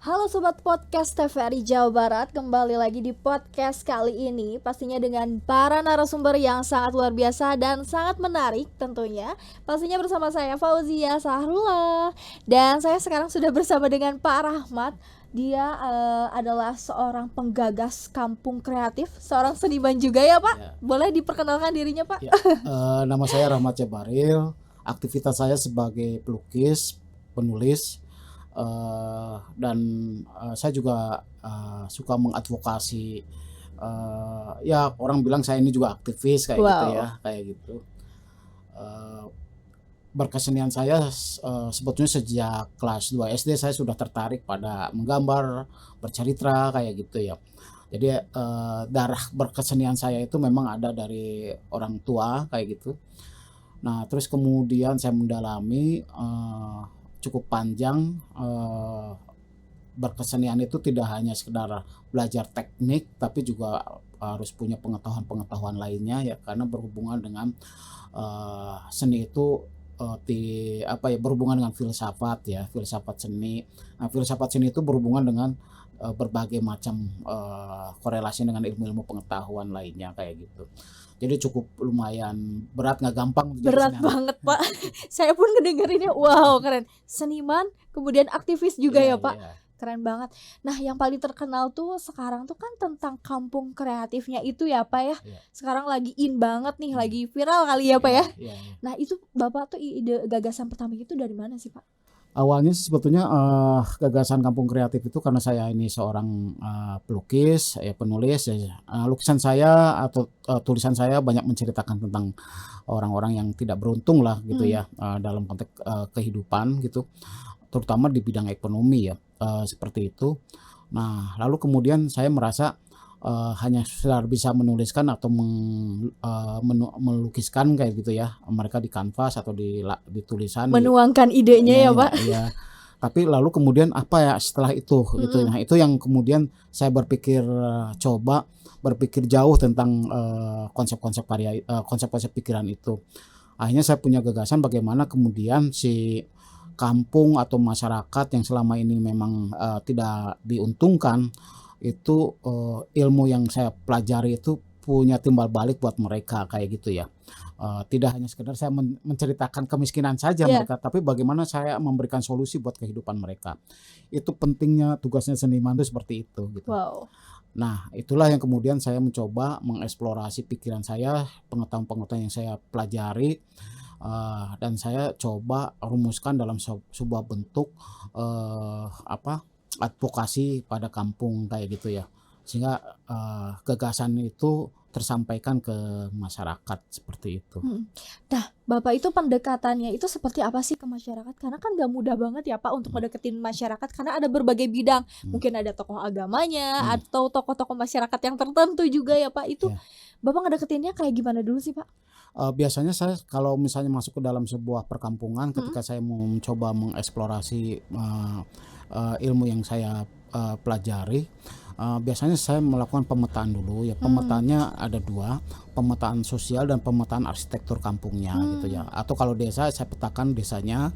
Halo Sobat Podcast TVRI Jawa Barat, kembali lagi di podcast kali ini pastinya dengan para narasumber yang sangat luar biasa dan sangat menarik tentunya. Pastinya bersama saya Fauzia Sahrullah. Dan saya sekarang sudah bersama dengan Pak Rahmat. Dia adalah seorang penggagas kampung kreatif, seorang seniman juga ya Pak. Ya, Boleh diperkenalkan dirinya Pak? ya. Nama saya Rahmat Jabaril. Aktivitas saya sebagai pelukis, penulis, dan saya juga suka mengadvokasi. Ya, orang bilang saya ini juga aktivis kayak gitu ya, Wow. kayak gitu. Eh, Berkesenian saya sebetulnya sejak kelas 2 SD saya sudah tertarik pada menggambar, bercerita kayak gitu ya. Jadi darah berkesenian saya itu memang ada dari orang tua kayak gitu. Nah, terus kemudian saya mendalami cukup panjang. Berkesenian itu tidak hanya sekedar belajar teknik, tapi juga harus punya pengetahuan-pengetahuan lainnya ya, karena berhubungan dengan seni itu berhubungan dengan filsafat ya, filsafat seni. Nah, filsafat seni itu berhubungan dengan berbagai macam korelasi dengan ilmu-ilmu pengetahuan lainnya kayak gitu. Jadi cukup lumayan berat, nggak gampang jadi Berat seniman. banget Pak. Saya pun ngedengerinnya, wow keren. Seniman, kemudian aktivis juga Iya, ya Pak. iya, Keren banget. Nah yang paling terkenal tuh sekarang tuh kan tentang kampung kreatifnya itu ya Pak ya. iya. Sekarang lagi in banget nih, Hmm. lagi viral kali ya Pak Iya, ya. iya, iya. Nah itu Bapak tuh ide gagasan pertama itu dari mana sih Pak? Awalnya sih sebetulnya gagasan kampung kreatif itu karena saya ini seorang pelukis, ya penulis ya, lukisan saya atau tulisan saya banyak menceritakan tentang orang-orang yang tidak beruntung lah gitu Hmm. ya, dalam konteks kehidupan gitu, terutama di bidang ekonomi ya, seperti itu. Nah, lalu kemudian saya merasa hanya sekedar bisa menuliskan atau melukiskan kayak gitu ya, mereka di kanvas atau di tulisan di. Menuangkan idenya Iya, ya iya, Pak. iya. Tapi lalu kemudian apa ya setelah itu gitu. Mm-mm. Nah, itu yang kemudian saya berpikir, coba berpikir jauh tentang konsep-konsep pikiran itu. Akhirnya saya punya gagasan bagaimana kemudian si kampung atau masyarakat yang selama ini memang tidak diuntungkan itu, ilmu yang saya pelajari itu punya timbal balik buat mereka kayak gitu ya. Tidak hanya sekedar saya menceritakan kemiskinan saja Ya. mereka, tapi bagaimana saya memberikan solusi buat kehidupan mereka. Itu pentingnya tugasnya seniman itu seperti itu gitu. Wow. Nah, itulah yang kemudian saya mencoba mengeksplorasi pikiran saya, pengetahuan-pengetahuan yang saya pelajari, dan saya coba rumuskan dalam sebuah bentuk advokasi pada kampung kayak gitu ya. Sehingga gagasan itu tersampaikan ke masyarakat seperti itu. Mm. Nah, Bapak itu pendekatannya itu seperti apa sih ke masyarakat? Karena kan gak mudah banget ya Pak untuk Hmm, mendeketin masyarakat karena ada berbagai bidang. hmm, Mungkin ada tokoh agamanya hmm, atau tokoh-tokoh masyarakat yang tertentu juga ya Pak. Itu ya. Bapak ngedeketinnya kayak gimana dulu sih Pak? Biasanya saya kalau misalnya masuk ke dalam sebuah perkampungan, Mm. ketika saya mau mencoba mengeksplorasi ilmu yang saya pelajari, biasanya saya melakukan pemetaan dulu ya. Pemetaannya ada dua, pemetaan sosial dan pemetaan arsitektur kampungnya gitu ya. Atau kalau desa saya petakan desanya,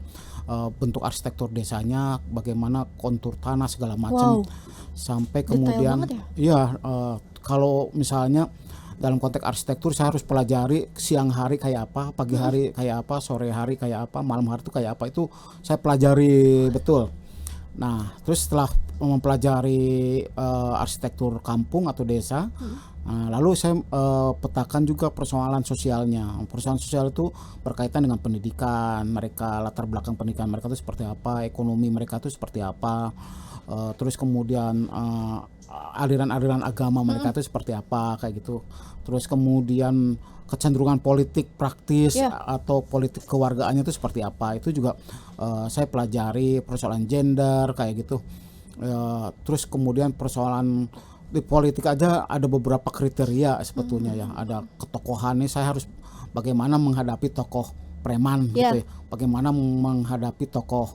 bentuk arsitektur desanya, bagaimana kontur tanah segala macam, Wow, sampai detail kemudian banget ya. ya, kalau misalnya dalam konteks arsitektur saya harus pelajari siang hari kayak apa, pagi Mm. hari kayak apa, sore hari kayak apa, malam hari itu kayak apa, itu saya pelajari betul. Nah, terus setelah mempelajari arsitektur kampung atau desa, Mm. lalu saya petakan juga persoalan sosialnya. Persoalan sosial itu berkaitan dengan pendidikan mereka, latar belakang pendidikan mereka itu seperti apa, ekonomi mereka itu seperti apa, terus kemudian aliran-aliran agama mereka Mm. itu seperti apa kayak gitu. Terus kemudian kecenderungan politik praktis Ya. atau politik kewargaannya itu seperti apa. Itu juga saya pelajari persoalan gender kayak gitu. Terus kemudian persoalan di politik aja ada beberapa kriteria sebetulnya ya. Ada ketokohannya, saya harus bagaimana menghadapi tokoh preman Ya. gitu ya. Bagaimana menghadapi tokoh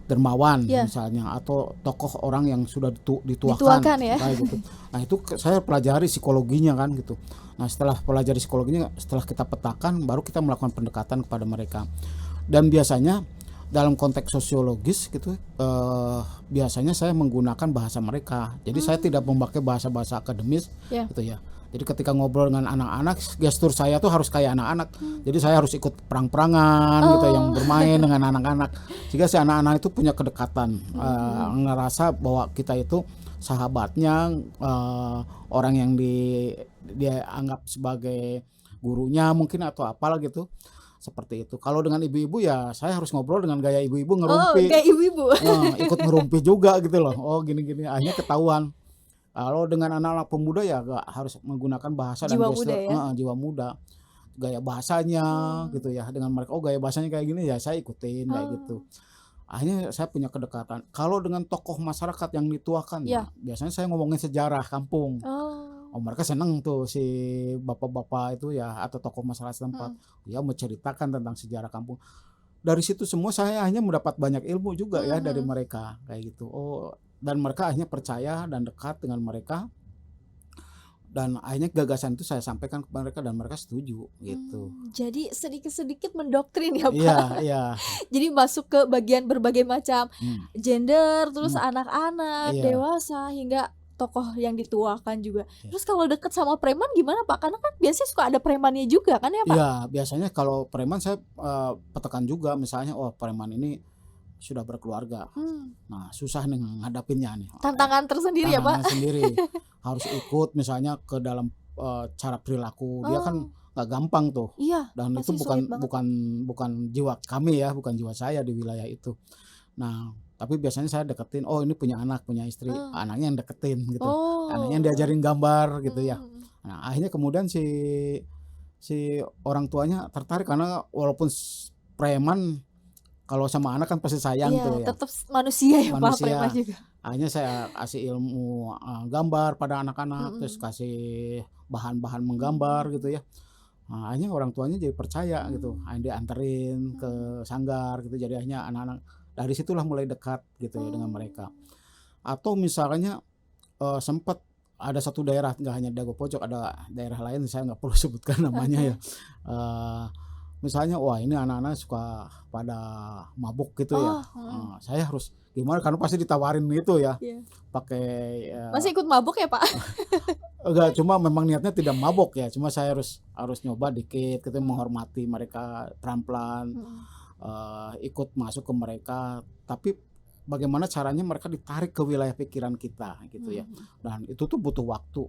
dermawan Ya. misalnya, atau tokoh orang yang sudah dituakan Dituakan ya. kayak gitu. Nah, itu saya pelajari psikologinya kan gitu. Nah, setelah pelajari psikologinya, setelah kita petakan baru kita melakukan pendekatan kepada mereka. Dan biasanya dalam konteks sosiologis gitu, biasanya saya menggunakan bahasa mereka. Jadi saya tidak memakai bahasa-bahasa akademis Ya. gitu ya. Jadi ketika ngobrol dengan anak-anak, gestur saya tuh harus kayak anak-anak. Jadi saya harus ikut perang-perangan gitu, yang bermain dengan anak-anak. Sehingga si anak-anak itu punya kedekatan, ngerasa bahwa kita itu sahabatnya, orang yang dia anggap sebagai gurunya mungkin atau apalah gitu. Seperti itu. Kalau dengan ibu-ibu ya saya harus ngobrol dengan gaya ibu-ibu, Oh, ngerumpi. kayak ibu-ibu. Ikut ngerumpi juga gitu loh. Oh gini-gini, akhirnya ketahuan. Kalau dengan anak-anak pemuda ya gak harus menggunakan bahasa dan Jiwa gestur, muda ya. jiwa muda. Gaya bahasanya gitu ya. Dengan mereka, oh gaya bahasanya kayak gini ya saya ikutin kayak gitu. Akhirnya saya punya kedekatan. Kalau dengan tokoh masyarakat yang dituakan Ya. biasanya saya ngomongin sejarah kampung. Oh mereka seneng tuh si bapak-bapak itu ya, atau tokoh masyarakat setempat. Dia menceritakan tentang sejarah kampung. Dari situ semua saya hanya mendapat banyak ilmu juga ya dari mereka kayak gitu. Oh, dan mereka akhirnya percaya dan dekat dengan mereka. Dan akhirnya gagasan itu saya sampaikan ke mereka dan mereka setuju gitu. Jadi sedikit-sedikit mendoktrin ya Pak. Iya, iya. Jadi masuk ke bagian berbagai macam gender, terus Hmm. anak-anak, Iya. dewasa, hingga tokoh yang dituakan juga. Iya. Terus kalau deket sama preman gimana Pak? Karena kan biasanya suka ada premannya juga kan ya Pak? Iya, biasanya kalau preman saya petekan juga, misalnya oh preman ini sudah berkeluarga. Nah, susah nih ngadapinnya nih. Tantangan tersendiri ya Pak? Tantangan sendiri. Harus ikut misalnya ke dalam cara perilaku. Dia kan nggak gampang tuh. Iya, Dan itu pasti sulit banget. bukan jiwa kami ya, bukan jiwa saya di wilayah itu. Nah, tapi biasanya saya deketin, oh ini punya anak, punya istri, anaknya yang deketin gitu. Anaknya yang diajarin gambar gitu ya. Nah, akhirnya kemudian si orang tuanya tertarik karena walaupun preman, kalau sama anak kan pasti sayang Iya, tuh ya. tetap manusia ya Pak, Manusia. preman juga. Akhirnya saya kasih ilmu gambar pada anak-anak, terus kasih bahan-bahan menggambar gitu ya. Nah, akhirnya orang tuanya jadi percaya gitu. Akhirnya dianterin ke sanggar gitu. Jadi akhirnya anak-anak dari situlah mulai dekat gitu ya dengan mereka. Atau misalnya sempat ada satu daerah, nggak hanya Dago Pojok, ada daerah lain saya nggak perlu sebutkan namanya ya. Misalnya wah ini anak-anak suka pada mabuk gitu ya. Saya harus gimana, karena pasti ditawarin gitu ya. Iya. Pakai Masih ikut mabuk ya Pak? enggak, cuma memang niatnya tidak mabok ya. Cuma saya harus nyoba dikit, kita menghormati mereka pelan-pelan, ikut masuk ke mereka. Tapi bagaimana caranya mereka ditarik ke wilayah pikiran kita gitu ya. Dan itu tuh butuh waktu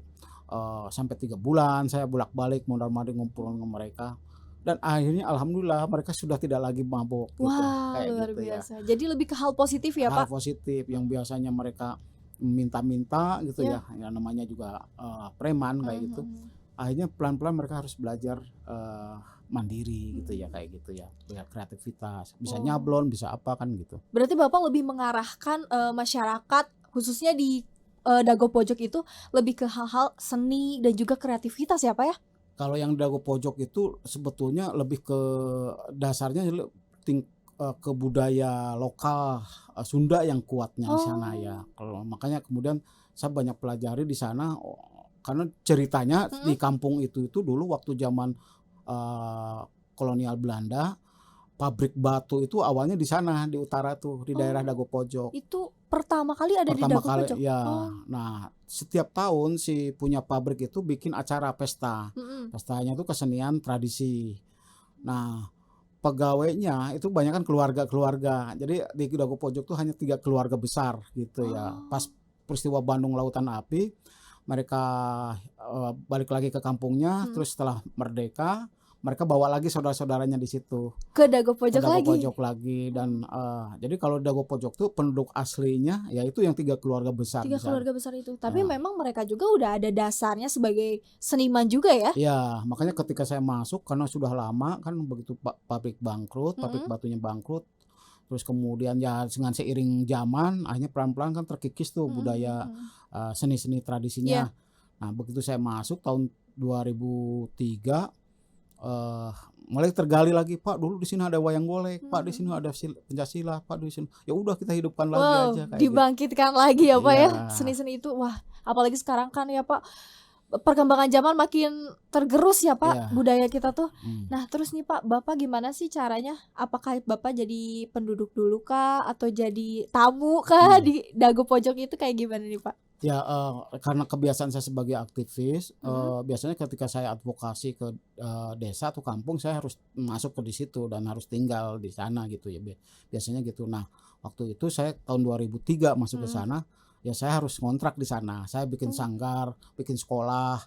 sampai 3 bulan saya bolak-balik mondar-mandir ngumpul dengan mereka. Dan akhirnya alhamdulillah mereka sudah tidak lagi mabok gitu. Wah, Kayak luar gitu ya. biasa. Jadi lebih ke hal positif ya Hal Pak? positif yang biasanya mereka minta-minta gitu ya. Yang namanya juga preman kayak gitu. Akhirnya pelan-pelan mereka harus belajar mandiri gitu ya, kayak gitu ya. Belajar kreativitas, bisa nyablon, bisa apa kan gitu. Berarti Bapak lebih mengarahkan masyarakat khususnya di Dago Pojok itu lebih ke hal-hal seni dan juga kreativitas ya Pak ya? Kalau yang Dago Pojok itu sebetulnya lebih ke dasarnya ke budaya lokal Sunda yang kuatnya di sana ya. Kalau makanya kemudian saya banyak pelajari di sana karena ceritanya di kampung itu dulu waktu zaman kolonial Belanda, pabrik batu itu awalnya di sana di utara tuh, di daerah Dago Pojok. Itu pertama kali ada di Pertama Dago kali Pojok? ya. Nah, setiap tahun si punya pabrik itu bikin acara pesta. Pestanya itu kesenian tradisi. Nah, pegawainya itu banyak kan keluarga-keluarga. Jadi di Dago Pojok tuh hanya 3 keluarga besar gitu ya. Pas peristiwa Bandung Lautan Api, mereka balik lagi ke kampungnya, terus setelah merdeka mereka bawa lagi saudara-saudaranya di situ Ke Dago ke Pojok Dago lagi? Pojok lagi. Dan jadi kalau Dago Pojok tuh penduduk aslinya yaitu yang 3 keluarga besar. 3 keluarga besar itu. Tapi memang mereka juga udah ada dasarnya sebagai seniman juga ya? Ya, makanya ketika saya masuk karena sudah lama kan begitu pabrik bangkrut, pabrik batunya bangkrut. Terus kemudian ya dengan seiring zaman akhirnya pelan-pelan kan terkikis tuh budaya seni-seni tradisinya. Nah, begitu saya masuk tahun 2003 mulai tergali lagi, Pak dulu di sini ada wayang golek, Pak di sini ada pencaksilat, Pak di sini. Ya udah kita hidupkan lagi aja kayak gitu. Dibangkitkan lagi ya Pak ya Iya. seni-seni itu. Wah, apalagi sekarang kan ya Pak perkembangan zaman makin tergerus ya Pak, Iya. budaya kita tuh. Hmm. Nah terus nih Pak, Bapak gimana sih caranya? Apakah Bapak jadi penduduk dulu kah? Atau jadi tamu kah Hmm. di Dago Pojok itu kayak gimana nih Pak? Ya, karena kebiasaan saya sebagai aktivis, Mhm. biasanya ketika saya advokasi ke, desa atau kampung, saya harus masuk ke di situ dan harus tinggal di sana gitu ya, biasanya gitu. Nah, waktu itu saya tahun 2003 masuk ke Mhm. sana, ya saya harus ngontrak di sana. Saya bikin Mmm. sanggar, bikin sekolah.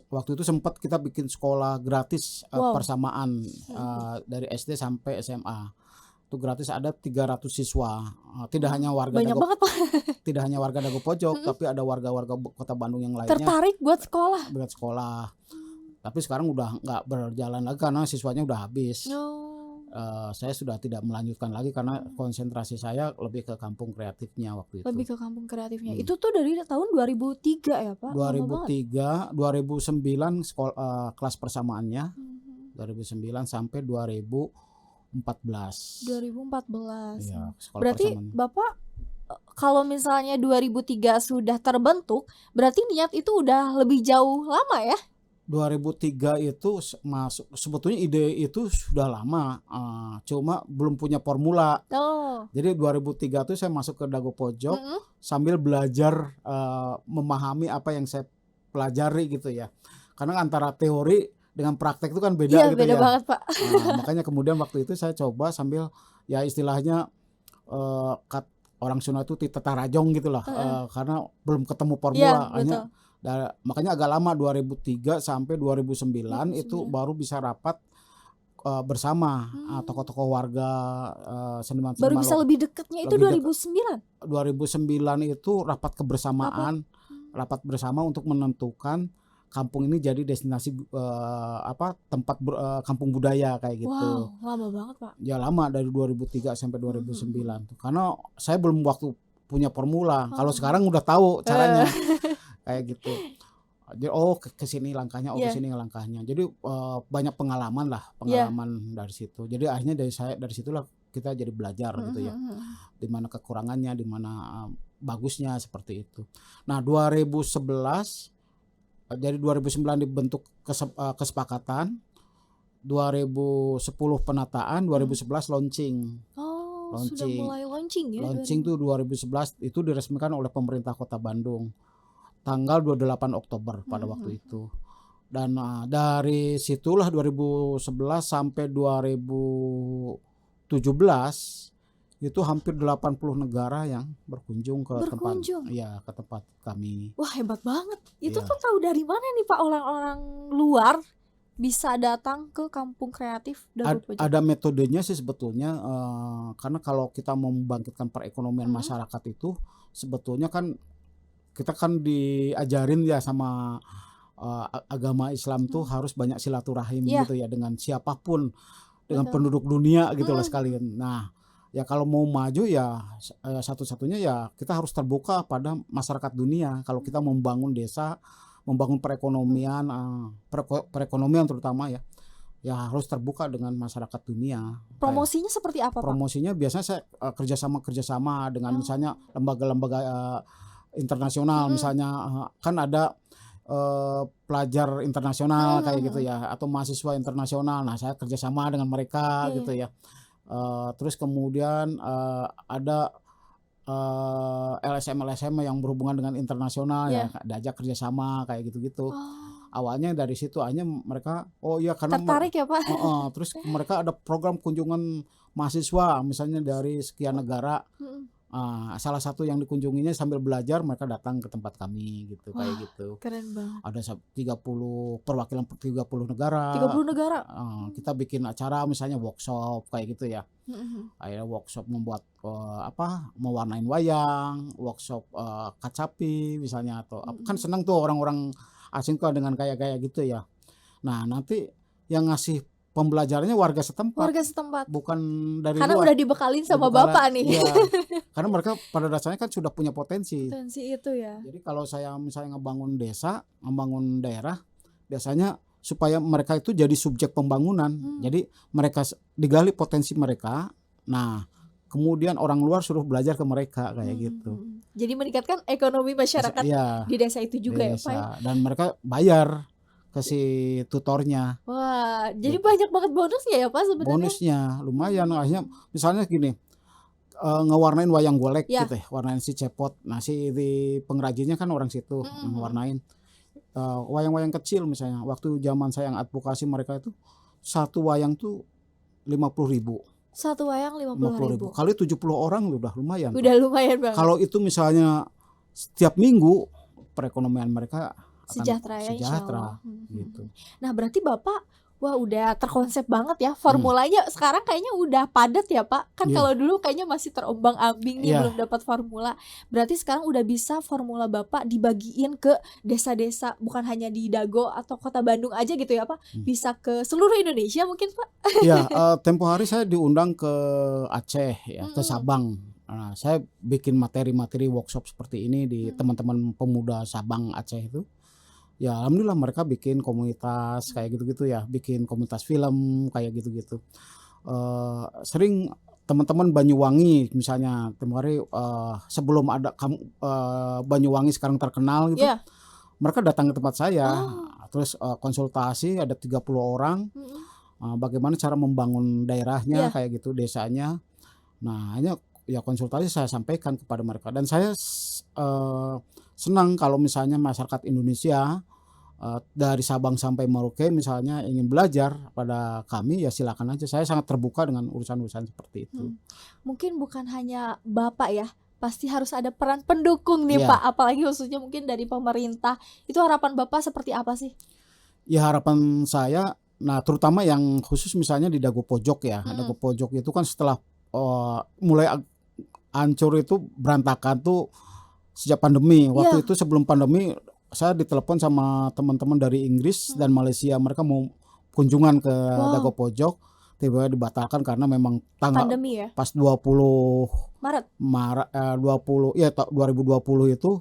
Waktu itu sempat kita bikin sekolah gratis, Wow. persamaan, Mhm. dari SD sampai SMA. Itu gratis, ada 300 siswa, tidak hanya warga Banyak Dago banget Pak. tidak hanya warga Dago Pojok, Mhm. tapi ada warga-warga Kota Bandung yang lainnya Tertarik buat sekolah? buat sekolah. Mmm. Tapi sekarang udah nggak berjalan lagi karena siswanya udah habis. Oh. Saya sudah tidak melanjutkan lagi karena Mhm. konsentrasi saya lebih ke kampung kreatifnya waktu itu. Lebih ke kampung kreatifnya. Hmm. Itu tuh dari tahun 2003 ya Pak? Lama banget. 2003, 2009 kelas persamaannya, Mhm. 2009 sampai 2014. 2014. Iya, sekolah Berarti persamaan. Bapak, kalau misalnya 2003 sudah terbentuk, berarti niat itu udah lebih jauh lama ya? 2003 itu masuk, sebetulnya ide itu sudah lama, cuma belum punya formula. Oh. Jadi 2003 tuh saya masuk ke Dago Pojok Mhm. sambil belajar, memahami apa yang saya pelajari gitu ya. Karena antara teori dengan praktek itu kan beda Iya gitu beda ya. banget Pak. Makanya kemudian waktu itu saya coba sambil ya istilahnya, orang Sunda itu titetarajong gitulah, Heeh. karena belum ketemu Iya formula. betul. Makanya agak lama, 2003 sampai 2009 itu 2009. baru bisa rapat, bersama, Mmm. tokoh-tokoh warga, Baru seniman-seniman bisa lebih deketnya itu lebih dekat. 2009? 2009 itu rapat Rapat. kebersamaan, rapat bersama untuk menentukan kampung ini jadi destinasi, tempat kampung budaya kayak gitu. Wow, lama banget Pak. Ya lama, dari 2003 sampai 2009 tuh. Karena saya belum waktu punya formula. Kalau sekarang udah tahu caranya kayak gitu. Jadi ke sini langkahnya, ke Iya. sini langkahnya. Jadi, banyak pengalaman lah, Iya. pengalaman dari situ. Jadi akhirnya dari situlah kita jadi belajar gitu ya. Di mana kekurangannya, di mana, bagusnya, seperti itu. Nah 2011, dari 2009 dibentuk kesepakatan, 2010 penataan, 2011 launching. Oh, sudah Launching. mulai launching ya? Launching tuh 2011 itu diresmikan oleh pemerintah Kota Bandung. Tanggal 28 Oktober pada waktu itu. Dan, dari situlah 2011 sampai 2017 itu hampir 80 negara yang berkunjung ke tempat, Berkunjung? iya, ke tempat kami. Wah hebat banget. Itu Iya. tuh tahu dari mana nih Pak orang-orang luar bisa datang ke kampung kreatif Dago Pojok? Ada metodenya sih sebetulnya, karena kalau kita mau membangkitkan perekonomian masyarakat itu sebetulnya kan kita kan diajarin ya sama, agama Islam tuh harus banyak silaturahim Iya. gitu ya dengan siapapun, dengan Betul. penduduk dunia gitu loh sekalian. Nah, ya kalau mau maju ya satu-satunya ya kita harus terbuka pada masyarakat dunia. Kalau kita membangun desa, membangun perekonomian, perekonomian terutama ya harus terbuka dengan masyarakat dunia. Promosinya seperti apa Pak? Promosinya biasanya saya, kerjasama dengan misalnya lembaga-lembaga, internasional, misalnya, kan ada, pelajar internasional kayak gitu ya, atau mahasiswa internasional. Nah saya kerjasama dengan mereka Iya, gitu ya. Terus kemudian, ada, LSM yang berhubungan dengan internasional ya, diajak kerjasama kayak gitu-gitu. Awalnya dari situ, akhirnya mereka, oh iya karena tertarik ya Pak? terus mereka ada program kunjungan mahasiswa misalnya dari sekian negara. Salah satu yang dikunjunginya sambil belajar mereka datang ke tempat kami gitu, kayak gitu. Keren banget. Ada 30 perwakilan 30 negara. 30 negara? Kita bikin acara misalnya workshop kayak gitu ya. Akhirnya workshop membuat, mewarnain wayang, workshop, kacapi misalnya, atau kan senang tuh orang-orang asing tuh dengan kayak gitu ya. Nah nanti yang ngasih pembelajarannya warga setempat. Warga setempat. Bukan dari Karena luar. udah dibekalin sama Bapak nih. Iya. Karena mereka pada dasarnya kan sudah punya potensi. Potensi itu ya. Jadi kalau saya misalnya ngebangun desa, membangun daerah, biasanya supaya mereka itu jadi subjek pembangunan. Jadi mereka digali potensi mereka. Nah, kemudian orang luar suruh belajar ke mereka kayak gitu. Jadi meningkatkan ekonomi masyarakat Iya, di desa itu juga ya Pak ya? desa dan mereka bayar ke si tutornya. Wah, jadi Gitu. banyak banget bonusnya ya Pak sebenarnya? Bonusnya lumayan, akhirnya misalnya gini, ngewarnain wayang golek Ya. gitu ya, warnain si cepot. Nah si di pengrajinnya kan orang situ ngewarnain wayang-wayang kecil misalnya. Waktu zaman saya yang advokasi mereka itu satu wayang tuh 50.000. Satu wayang 50.000. Kali 70 orang udah lumayan. Udah lumayan banget. Kalau itu misalnya setiap minggu, perekonomian mereka akan Sejahtera ya insya sejahtera Allah. gitu. Nah berarti Bapak wah udah terkonsep banget ya formulanya sekarang kayaknya udah padat ya Pak. Kan Iya. kalau dulu kayaknya masih terombang-ambing nih Iya. belum dapat formula. Berarti sekarang udah bisa formula Bapak dibagiin ke desa-desa bukan hanya di Dago atau kota Bandung aja gitu ya Pak. Bisa ke seluruh Indonesia mungkin Pak. Ya, tempo hari saya diundang ke Aceh ya, ke Sabang. Nah, saya bikin materi-materi workshop seperti ini di teman-teman pemuda Sabang Aceh itu. Ya alhamdulillah mereka bikin komunitas kayak gitu-gitu ya, bikin komunitas film kayak gitu-gitu. Sering teman-teman Banyuwangi misalnya kemarin sebelum ada Banyuwangi sekarang terkenal gitu, Iya. mereka datang ke tempat saya, terus konsultasi ada 30 orang, bagaimana cara membangun daerahnya Iya. kayak gitu, desanya. Nah hanya ya konsultasi saya sampaikan kepada mereka dan saya senang kalau misalnya masyarakat Indonesia dari Sabang sampai Merauke misalnya ingin belajar pada kami ya silakan aja. Saya sangat terbuka dengan urusan-urusan seperti itu. Mungkin bukan hanya Bapak ya, pasti harus ada peran pendukung nih Iya. Pak, apalagi khususnya mungkin dari pemerintah. Itu harapan Bapak seperti apa sih? Ya harapan saya, nah terutama yang khusus misalnya di Dago Pojok ya. Dago Pojok itu kan setelah mulai hancur itu berantakan tuh sejak pandemi. Waktu itu sebelum pandemi saya ditelepon sama teman-teman dari Inggris dan Malaysia, mereka mau kunjungan ke Dago Pojok, tiba-tiba dibatalkan karena memang tanggal Pandemi ya? pas 20 Maret. 2020 itu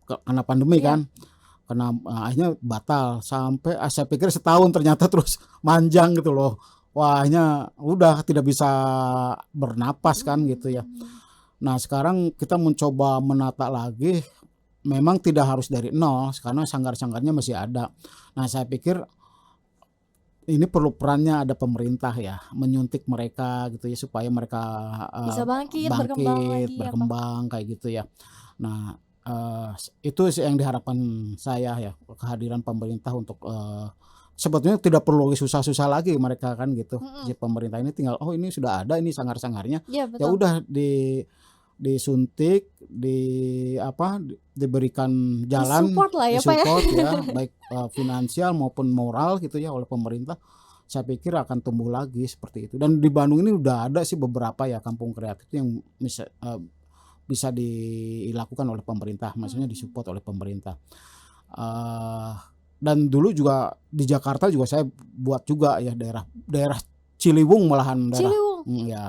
karena pandemi kan. Karena akhirnya batal sampai saya pikir setahun ternyata terus manjang gitu loh. Wah, akhirnya udah tidak bisa bernapas kan gitu ya. Nah, sekarang kita mencoba menata lagi. Memang tidak harus dari nol karena sanggar-sanggarnya masih ada. Nah, saya pikir ini perlu perannya ada pemerintah ya, menyuntik mereka gitu ya supaya mereka Bisa bangkit, berkembang kayak gitu ya. Nah, itu sih yang diharapkan saya ya, kehadiran pemerintah untuk sebetulnya tidak perlu susah-susah lagi mereka kan gitu. Si pemerintah ini tinggal ini sudah ada ini sanggar-sanggarnya. Ya, Ya udah disuntik, diberikan jalan, disupport lah ya Pak ya. ya baik finansial maupun moral gitu ya oleh pemerintah. Saya pikir akan tumbuh lagi seperti itu. Dan di Bandung ini udah ada sih beberapa ya kampung kreatif yang bisa dilakukan oleh pemerintah, maksudnya disupport oleh pemerintah. Dan dulu juga di Jakarta juga saya buat juga ya daerah Ciliwung malahan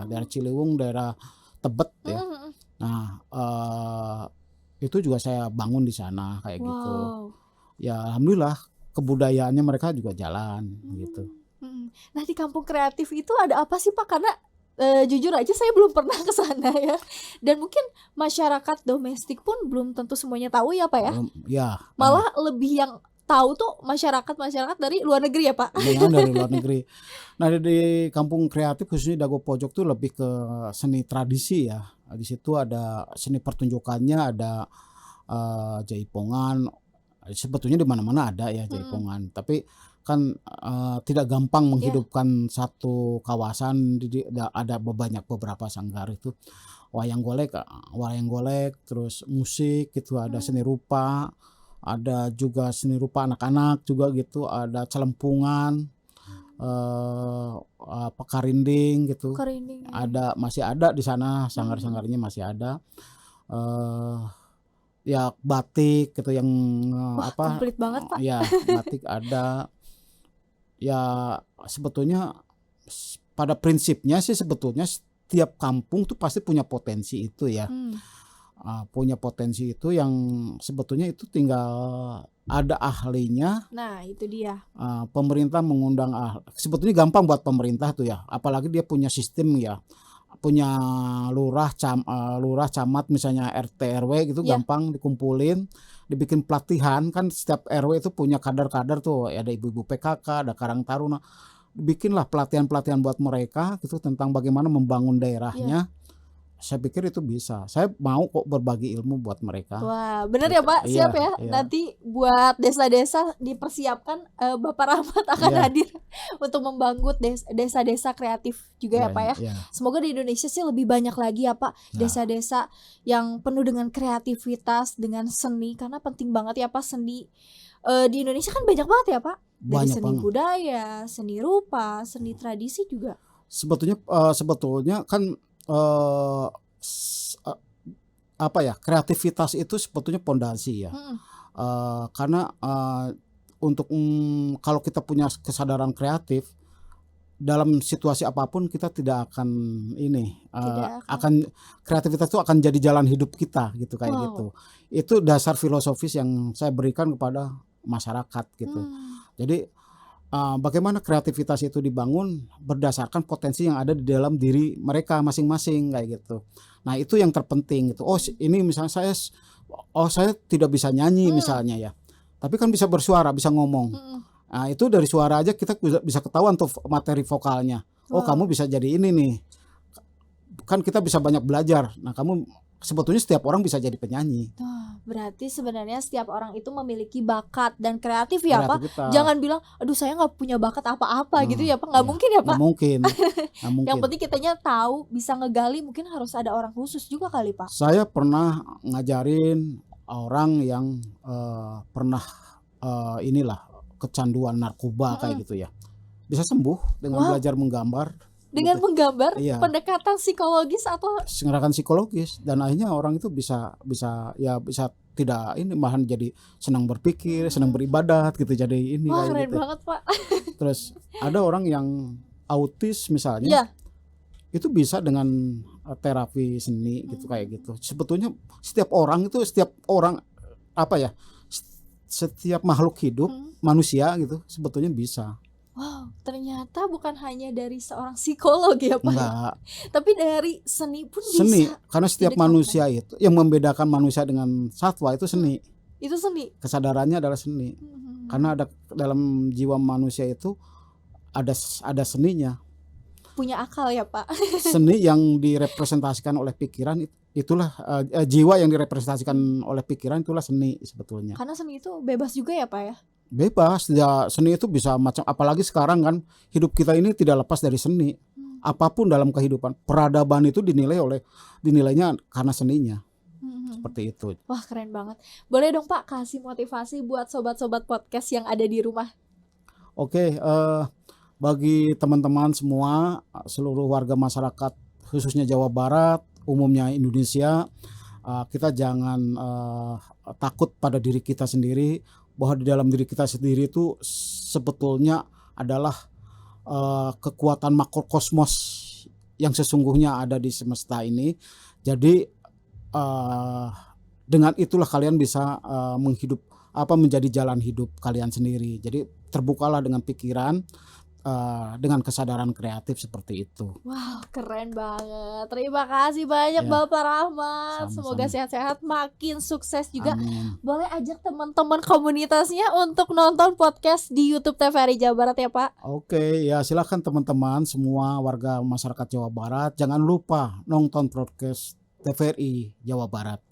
daerah Ciliwung, daerah Tebet ya. Nah, itu juga saya bangun di sana kayak gitu. Ya alhamdulillah kebudayaannya mereka juga jalan gitu. Nah, di kampung kreatif itu ada apa sih Pak? Karena jujur aja saya belum pernah ke sana ya. Dan mungkin masyarakat domestik pun belum tentu semuanya tahu ya Pak ya. Malah lebih yang tahu tuh masyarakat dari luar negeri ya Pak. Dari luar negeri. Nah, di kampung kreatif khususnya Dago Pojok tuh lebih ke seni tradisi ya. Di situ ada seni pertunjukannya, ada jaipongan. Sebetulnya di mana-mana ada ya jaipongan. Tapi kan tidak gampang menghidupkan satu kawasan. Ada beberapa sanggar itu. Wayang golek, terus musik gitu, ada seni rupa. Ada juga seni rupa anak-anak juga gitu, ada celempungan, karinding gitu. Masih ada di sana, sanggar-sanggarnya masih ada. Ya batik gitu yang komplit banget Pak. Ya batik ada. Ya sebetulnya pada prinsipnya sih sebetulnya setiap kampung tuh pasti punya potensi itu ya. Punya potensi itu yang sebetulnya itu tinggal ada ahlinya. Nah itu dia. Pemerintah mengundang sebetulnya gampang buat pemerintah tuh ya, apalagi dia punya sistem ya. punya lurah, camat misalnya RT RW gitu Ya. gampang dikumpulin, dibikin pelatihan kan setiap RW itu punya kader-kader tuh, ada ibu-ibu PKK, ada Karang Taruna. Bikinlah pelatihan-pelatihan buat mereka gitu tentang bagaimana membangun Iya. daerahnya. Saya pikir itu bisa. Saya mau kok berbagi ilmu buat mereka. Wah, bener ya Gitu. Pak, siap ya. Iya. Nanti buat desa-desa dipersiapkan, Bapak Rahmat akan Iya. hadir untuk membangun desa-desa kreatif juga ya Pak ya. Iya. Semoga di Indonesia sih lebih banyak lagi ya Pak, Ya. desa-desa yang penuh dengan kreativitas, dengan seni, karena penting banget ya Pak seni. Di Indonesia kan banyak banget ya Pak, dari Banyak seni banget. budaya, seni rupa, seni tradisi juga. Sebetulnya kan apa ya, kreativitas itu sebetulnya pondasi ya. Karena untuk kalau kita punya kesadaran kreatif dalam situasi apapun kita tidak akan kreativitas itu akan jadi jalan hidup kita gitu kayak Wow. gitu. Itu dasar filosofis yang saya berikan kepada masyarakat gitu. Jadi bagaimana kreativitas itu dibangun berdasarkan potensi yang ada di dalam diri mereka masing-masing kayak gitu. Nah itu yang terpenting gitu. Ini misalnya saya tidak bisa nyanyi misalnya ya, tapi kan bisa bersuara, bisa ngomong. Nah itu dari suara aja kita bisa ketahuan tuh materi vokalnya. Kamu bisa jadi ini nih. Kan kita bisa banyak belajar. Nah sebetulnya setiap orang bisa jadi penyanyi. Berarti sebenarnya setiap orang itu memiliki bakat dan kreatif ya Pak. Kreativitas. Jangan bilang, aduh saya nggak punya bakat apa-apa gitu ya Pak. Nggak Iya, mungkin ya Pak. Nggak mungkin. Yang penting kitanya tahu, bisa ngegali, mungkin harus ada orang khusus juga kali Pak. Saya pernah ngajarin orang yang pernah kecanduan narkoba kayak gitu ya. Bisa sembuh dengan Wow. belajar menggambar. Dengan gitu. menggambar, Iya. pendekatan psikologis atau Gerakan psikologis, dan akhirnya orang itu bisa tidak ini, malahan jadi senang berpikir, senang beribadat gitu, jadi ini wah kayak keren gitu. banget Pak. Terus ada orang yang autis misalnya, Iya. itu bisa dengan terapi seni gitu kayak gitu. Sebetulnya setiap orang setiap makhluk hidup manusia gitu sebetulnya bisa. Wow, ternyata bukan hanya dari seorang psikolog ya Pak, Enggak, tapi dari seni pun seni, bisa. karena setiap didekatkan. manusia itu yang membedakan manusia dengan satwa itu seni. Itu seni. Kesadarannya adalah seni. Karena ada dalam jiwa manusia itu ada seninya. Punya akal ya Pak. Seni yang direpresentasikan oleh pikiran, itulah jiwa yang direpresentasikan oleh pikiran, itulah seni sebetulnya. Karena seni itu bebas juga ya Pak ya. Bebas ya, seni itu bisa macam, apalagi sekarang kan hidup kita ini tidak lepas dari seni. Apapun dalam kehidupan, peradaban itu dinilainya karena seninya. Seperti itu. Wah keren banget. Boleh dong Pak kasih motivasi buat sobat-sobat podcast yang ada di rumah. Oke, bagi teman-teman semua, seluruh warga masyarakat khususnya Jawa Barat, umumnya Indonesia, kita jangan takut pada diri kita sendiri, bahwa di dalam diri kita sendiri itu sebetulnya adalah kekuatan makrokosmos yang sesungguhnya ada di semesta ini. Jadi dengan itulah kalian bisa menjadi jalan hidup kalian sendiri. Jadi terbukalah dengan pikiran, dengan kesadaran kreatif seperti itu. Wow keren banget. Terima kasih banyak Ya. Bapak Rahmat. Sama-sama. Semoga sehat-sehat, makin sukses juga. Amin. Boleh ajak teman-teman komunitasnya untuk nonton podcast di YouTube TVRI Jawa Barat ya Pak. Oke, ya silakan teman-teman semua warga masyarakat Jawa Barat, jangan lupa nonton podcast TVRI Jawa Barat.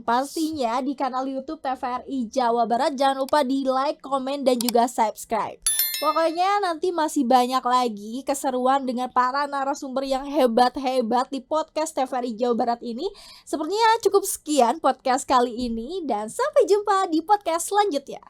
Pastinya di kanal YouTube TVRI Jawa Barat. Jangan lupa di like, komen, dan juga subscribe. Pokoknya nanti masih banyak lagi keseruan dengan para narasumber yang hebat-hebat di podcast TVRI Jawa Barat ini. Sepertinya cukup sekian podcast kali ini, dan sampai jumpa di podcast selanjutnya.